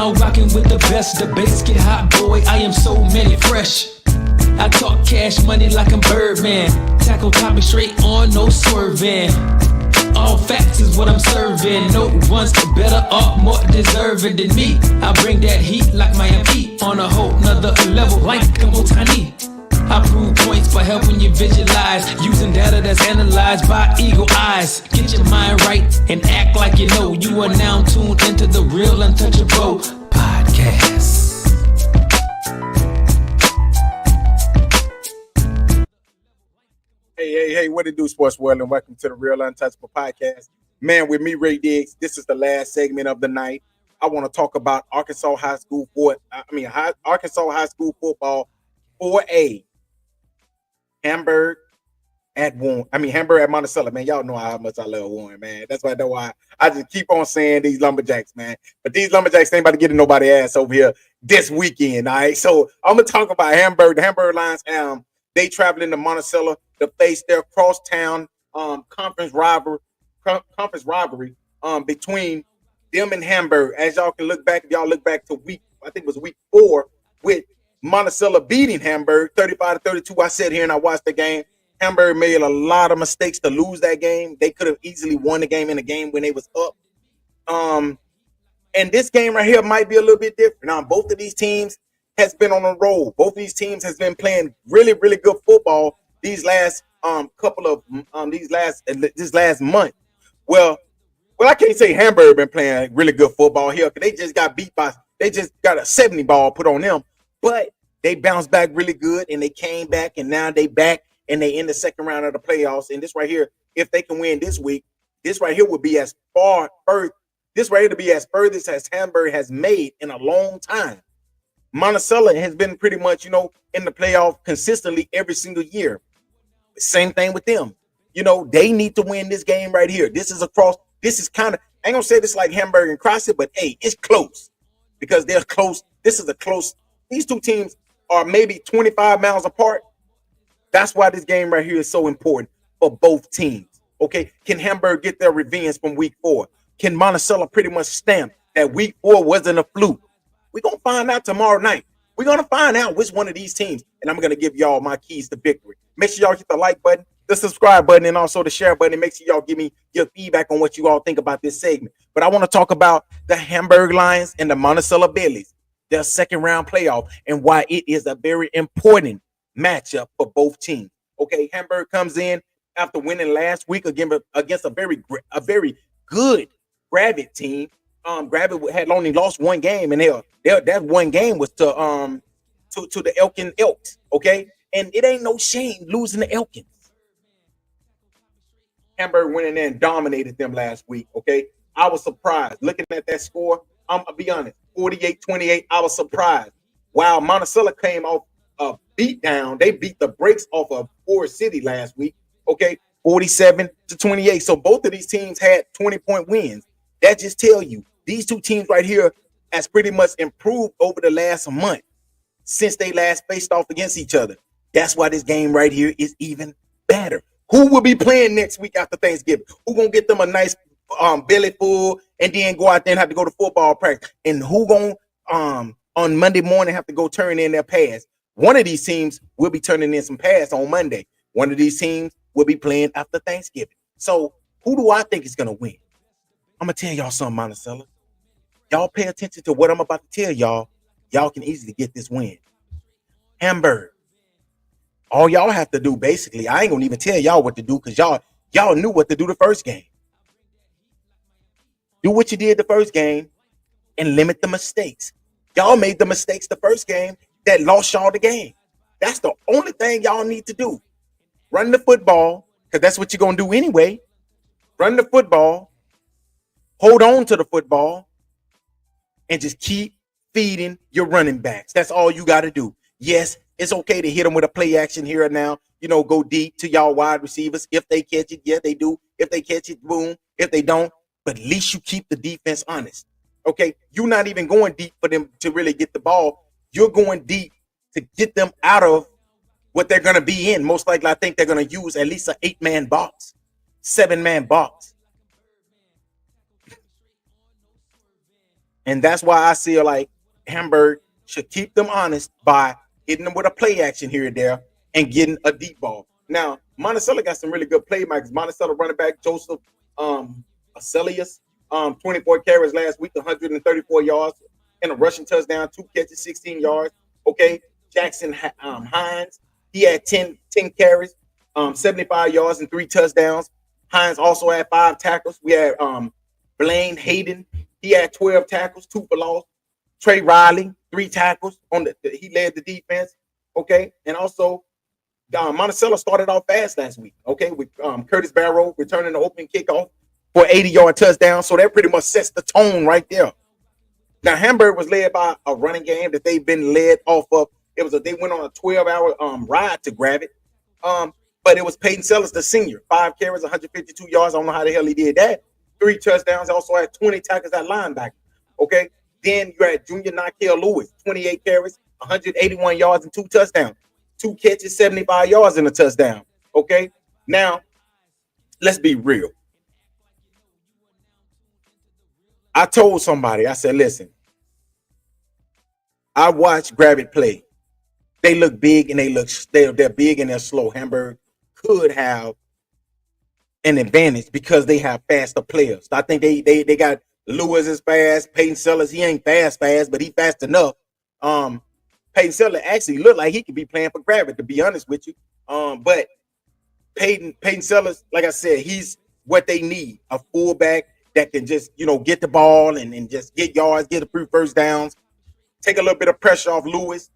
now rocking with the best. Debates get hot, boy, I am so many fresh. I talk cash money like I'm Birdman. Tackle topic straight on, no swerving. All facts is what I'm serving. No one's better or more deserving than me. I bring that heat like Miami on a whole nother level like I'm Otani. I prove points by helping you visualize, using data that's analyzed by eagle eyes. Get your mind right and act like you know. You are now tuned into the Real Untouchable podcast. Hey, what it do, sports world, and welcome to the Real Untouchable podcast. Man, with me, Ray Diggs, this is the last segment of the night. I want to talk about Arkansas High School football 4A. Hamburg at Monticello, man. Y'all know how much I love Warren, man. That's why I just keep on saying these Lumberjacks, man. But these Lumberjacks ain't about to get in nobody's ass over here this weekend, all right? So I'm going to talk about Hamburg. The Hamburg Lions, they traveling to Monticello to face their crosstown conference rivalry between them and Hamburg. As y'all can look back, if y'all look back to week 4 with Monticello beating Hamburg 35-32. I sat here and I watched the game. Hamburg made a lot of mistakes to lose that game. They could have easily won the game in a game when they was up. And this game right here might be a little bit different. Now, both of these teams has been on a roll. Both of these teams has been playing really, really good football these last this last month. Well, I can't say Hamburg been playing really good football here because they just got they just got a 70 ball put on them. But they bounced back really good, and they came back, and now they back, and they in the second round of the playoffs. And this right here, if they can win this week, this right here would be as furthest as Hamburg has made in a long time. Monticello has been pretty much, in the playoff consistently every single year. Same thing with them. They need to win this game right here. This is kind of, I ain't gonna say this like Hamburg and CrossFit, but hey, it's close because they're close. These two teams are maybe 25 miles apart. That's why this game right here is so important for both teams. Okay, can Hamburg get their revenge from week 4? Can Monticello pretty much stamp that week 4 wasn't a fluke? We're going to find out tomorrow night. We're going to find out which one of these teams, and I'm going to give y'all my keys to victory. Make sure y'all hit the like button, the subscribe button, and also the share button. And make sure y'all give me your feedback on what you all think about this segment. But I want to talk about the Hamburg Lions and the Monticello Billies, their second round playoff, and why it is a very important matchup for both teams. Okay, Hamburg comes in after winning last week against a very good Gravit team. Gravit had only lost one game, and that one game was to the Elkin Elks. Okay, and it ain't no shame losing the Elkins. Hamburg went in there and dominated them last week. Okay, I was surprised looking at that score. I'm gonna be honest, 48-28. I was surprised. Wow, Monticello came off a beat down. They beat the brakes off of Forest City last week. Okay, 47-28. So both of these teams had 20-point wins. That just tell you these two teams right here has pretty much improved over the last month since they last faced off against each other. That's why this game right here is even better. Who will be playing next week after Thanksgiving? Who gonna get them a nice belly full and then go out there and have to go to football practice? And who gonna on Monday morning have to go turn in their pass? One of these teams will be turning in some pass on Monday. One of these teams will be playing after Thanksgiving. So who do I think is gonna win? I'm gonna tell y'all something, Monticello. Y'all pay attention to what I'm about to tell y'all. Y'all can easily get this win. Hamburg. All y'all have to do, basically, I ain't gonna even tell y'all what to do because y'all knew what to do the first game. Do what you did the first game and limit the mistakes. Y'all made the mistakes the first game that lost y'all the game. That's the only thing y'all need to do. Run the football, because that's what you're gonna do anyway. Run the football, hold on to the football, and just keep feeding your running backs. That's all you got to do. Yes, it's okay to hit them with a play action here and now. Go deep to y'all wide receivers. If they catch it, yeah, they do. If they catch it, boom. If they don't, but at least you keep the defense honest. Okay, you're not even going deep for them to really get the ball. You're going deep to get them out of what they're going to be in. Most likely, I think they're going to use at least an 8-man box, 7-man box. And that's why I feel like Hamburg should keep them honest by hitting them with a play action here and there and getting a deep ball. Now, Monticello got some really good playmakers. Monticello running back Joseph Acelius, 24 carries last week, 134 yards and a rushing touchdown, 2 catches, 16 yards. Okay. Jackson Hines, he had 10 carries, 75 yards and 3 touchdowns. Hines also had 5 tackles. We had Blaine Hayden. He had 12 tackles, 2 for loss. Trey Riley, 3 tackles. He led the defense. Okay. And also, Monticello started off fast last week. Okay. With Curtis Barrow returning the opening kickoff for 80-yard touchdown. So that pretty much sets the tone right there. Now, Hamburg was led by a running game that they've been led off of. They went on a 12-hour ride to grab it. But it was Peyton Sellers, the senior, 5 carries, 152 yards. I don't know how the hell he did that. 3 touchdowns. Also had 20 tackles at linebacker. Okay. Then you had junior Nikhil Lewis, 28 carries, 181 yards and 2 touchdowns. 2 catches, 75 yards and a touchdown. Okay. Now, let's be real. I told somebody, I said, listen, I watched Grab It play. They look big and they're big and they're slow. Hamburg could have an advantage because they have faster players. I think they got Lewis is fast. Peyton Sellers, he ain't fast, but he fast enough. Peyton Sellers actually looked like he could be playing for Grab It, to be honest with you. But Peyton Sellers, like I said, he's what they need, a fullback that can just, get the ball and just get yards, get a few first downs, take a little bit of pressure off Lewis.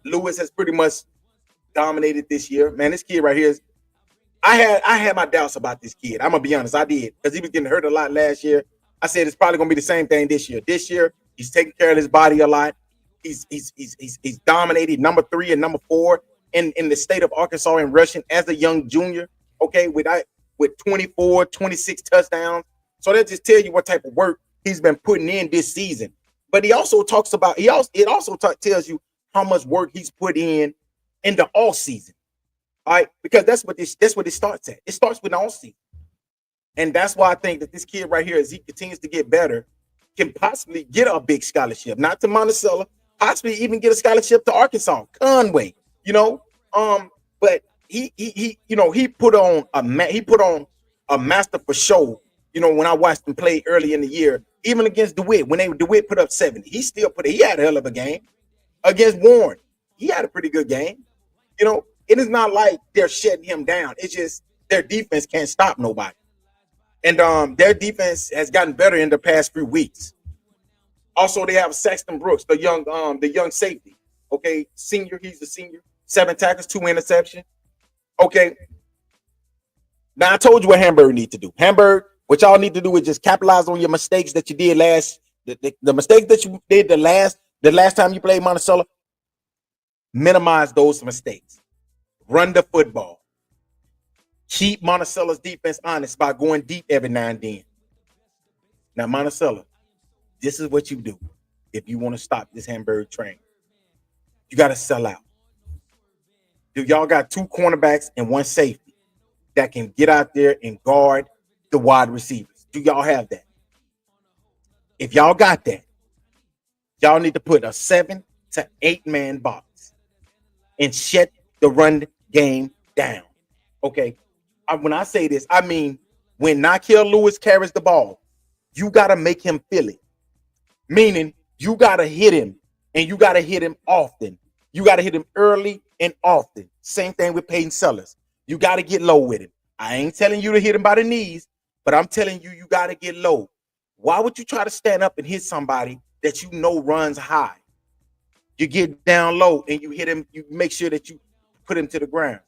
Lewis has pretty much dominated this year. Man, this kid right here is, I had my doubts about this kid. I'm gonna be honest, I did, because he was getting hurt a lot last year. I said it's probably gonna be the same thing this year. This year, he's taking care of his body a lot. He's dominated number 3 and number 4 in the state of Arkansas in rushing as a young junior. Okay, with 24, 26 touchdowns. So that just tells you what type of work he's been putting in this season. But he also talks about tells you how much work he's put in the off season. All right, because that's what it starts at. It starts with the off season. And that's why I think that this kid right here, as he continues to get better, can possibly get a big scholarship, not to Monticello, possibly even get a scholarship to Arkansas, Conway, but he put on a master for show. When I watched him play early in the year, even against DeWitt, when DeWitt put up 70, he had a hell of a game. Against Warren, he had a pretty good game. It is not like they're shutting him down. It's just their defense can't stop nobody. And their defense has gotten better in the past few weeks. Also, they have Saxton Brooks, the young safety. Okay, senior, he's the senior. 7 tackles, 2 interceptions. Okay. Now I told you what Hamburg need to do. Hamburg, what y'all need to do is just capitalize on your mistakes that you did the mistakes that you did the last time you played Monticello. Minimize those mistakes. Run the football. Keep Monticello's defense honest by going deep every now and then. Now, Monticello, this is what you do if you want to stop this Hamburg train. You got to sell out. Dude, y'all got 2 cornerbacks and 1 safety that can get out there and guard the wide receivers. Do y'all have that? If y'all got that, y'all need to put a 7 to 8 man box and shut the run game down. Okay. When I say this, I mean when Nikhil Lewis carries the ball, you got to make him feel it. Meaning you got to hit him, and you got to hit him often. You got to hit him early and often. Same thing with Peyton Sellers. You got to get low with him. I ain't telling you to hit him by the knees, but I'm telling you, you got to get low. Why would you try to stand up and hit somebody that you know runs high? You get down low and you hit him. You make sure that you put him to the ground.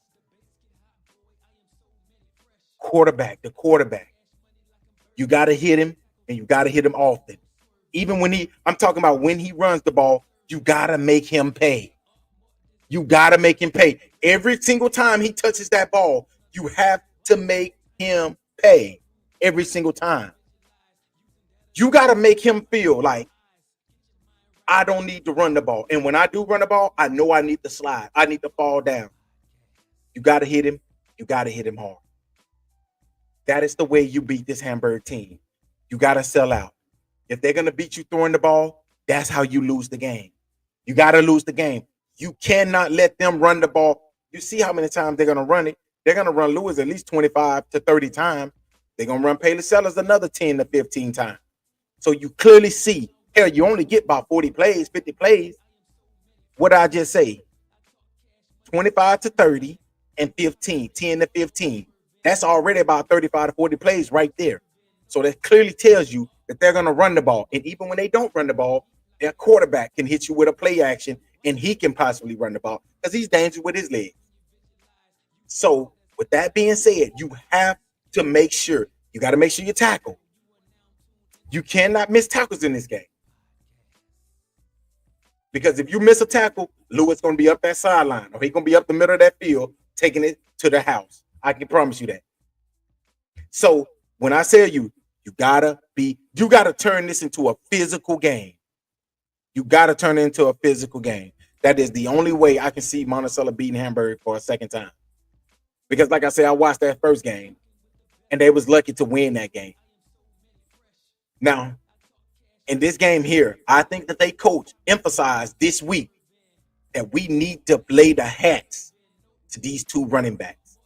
The quarterback. You got to hit him, and you got to hit him often. Even I'm talking about when he runs the ball, you got to make him pay. You got to make him pay. Every single time he touches that ball, you have to make him pay. Every single time. You got to make him feel like, I don't need to run the ball. And when I do run the ball, I know I need to slide. I need to fall down. You got to hit him. You got to hit him hard. That is the way you beat this Hamburg team. You got to sell out. If they're going to beat you throwing the ball, that's how you lose the game. You got to lose the game. You cannot let them run the ball. You see how many times they're going to run it. They're going to run Lewis at least 25 to 30 times. They're going to run Paylor Sellers another 10 to 15 times. So you clearly see, hell, you only get about 40 plays, 50 plays. What did I just say? 25 to 30 and 15, 10 to 15. That's already about 35 to 40 plays right there. So that clearly tells you that they're going to run the ball. And even when they don't run the ball, their quarterback can hit you with a play action, and he can possibly run the ball because he's dangerous with his legs. So with that being said, you have to make sure, you got to make sure you tackle. You cannot miss tackles in this game. Because if you miss a tackle, Lewis going to be up that sideline, or he's going to be up the middle of that field, taking it to the house. I can promise you that. So when I tell you, you gotta turn this into a physical game. You gotta turn it into a physical game. That is the only way I can see Monticello beating Hamburg for a second time. Because like I said, I watched that first game, and they was lucky to win that game. Now, in this game here, I think that they coach emphasized this week that we need to lay the hats to these two running backs.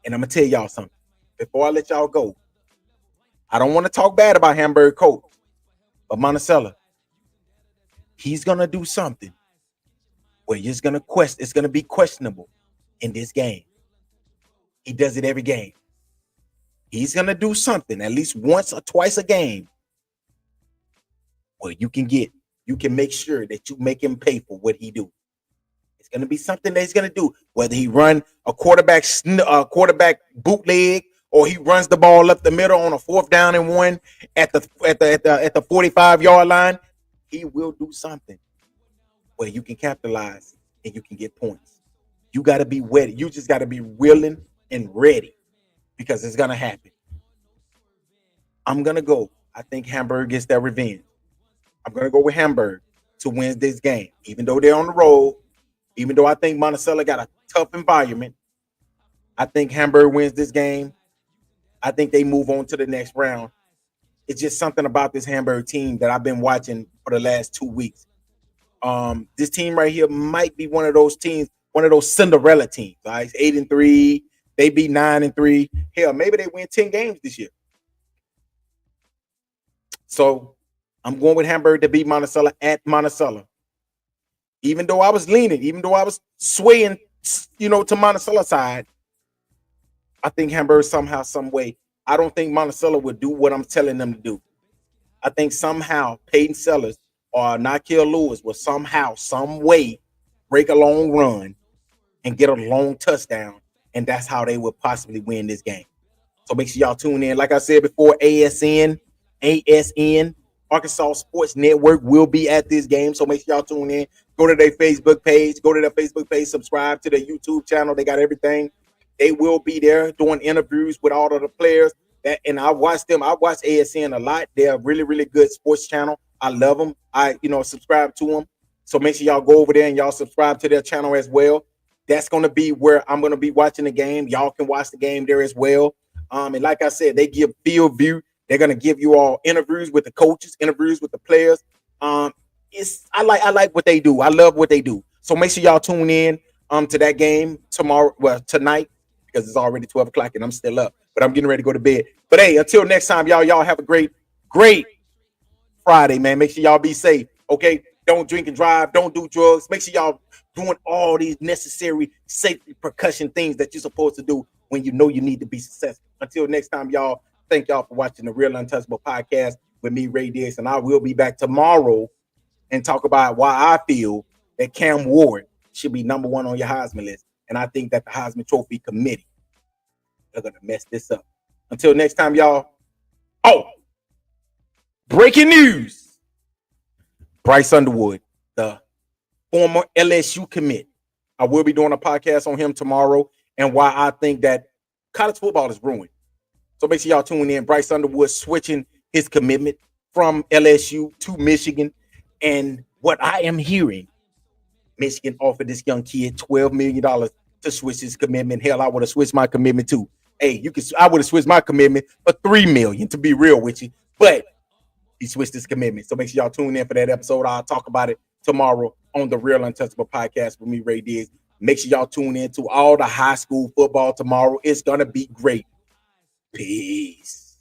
And I'm going to tell y'all something. Before I let y'all go, I don't want to talk bad about Hamburg coach, but Monticello, he's going to do something where it's going to be questionable in this game. He does it every game. He's going to do something at least once or twice a game where you can make sure that you make him pay for what he do. It's going to be something that he's going to do, whether he run a quarterback bootleg, or he runs the ball up the middle on a 4th down and 1 at the 45-yard line. He will do something where you can capitalize and you can get points. You got to be ready. You just got to be willing and ready, because it's going to happen. I'm going to go. I think Hamburg gets their revenge. I'm going to go with Hamburg to win this game, even though they're on the road, even though I think Monticello got a tough environment. I think Hamburg wins this game. I think they move on to the next round. It's just something about this Hamburg team that I've been watching for the last 2 weeks. This team right here might be one of those teams, one of those Cinderella teams. Right? 8-3. They beat 9-3. Hell, maybe they win 10 games this year. So I'm going with Hamburg to beat Monticello at Monticello. Even though I was leaning, even though I was swaying, to Monticello's side, I think Hamburg somehow, some way. I don't think Monticello would do what I'm telling them to do. I think somehow Peyton Sellers or Nakia Lewis will somehow, some way break a long run and get a long touchdown, and that's how they would possibly win this game. So make sure y'all tune in. Like I said before, ASN, Arkansas Sports Network will be at this game. So make sure y'all tune in. Go to their Facebook page. Subscribe to their YouTube channel. They got everything. They will be there doing interviews with all of the players. And I watch them. I watch ASN a lot. They're a really, really good sports channel. I love them. I subscribe to them. So make sure y'all go over there and y'all subscribe to their channel as well. That's going to be where I'm going to be watching the game. Y'all can watch the game there as well. And like I said, they give field view. They're going to give you all interviews with the coaches, interviews with the players. I like what they do. I love what they do. So make sure y'all tune in to that game tonight, because it's already 12 o'clock and I'm still up, but I'm getting ready to go to bed. But hey, until next time, y'all have a great Friday, man. Make sure y'all be safe. Okay. Don't drink and drive. Don't do drugs. Make sure y'all doing all these necessary safety precaution things that you're supposed to do when you know you need to be successful. Until next time, y'all, thank y'all for watching the Real Untouchable podcast with me, Ray Diggs, and I will be back tomorrow and talk about why I feel that Cam Ward should be number 1 on your Heisman list. And I think that the Heisman Trophy Committee are going to mess this up. Until next time, y'all. Oh, breaking news. Bryce Underwood, the former LSU commit. I will be doing a podcast on him tomorrow and why I think that college football is ruined. So make sure y'all tune in. Bryce Underwood switching his commitment from LSU to Michigan. And what I am hearing, Michigan offered this young kid $12 million to switch his commitment. Hell, I would have switched my commitment too. Hey, I would have switched my commitment for $3 million, to be real with you. But he switched his commitment. So make sure y'all tune in for that episode. I'll talk about it tomorrow on the Real Untouchable podcast with me, Ray Diggs. Make sure y'all tune in to all the high school football tomorrow. It's gonna be great. Peace.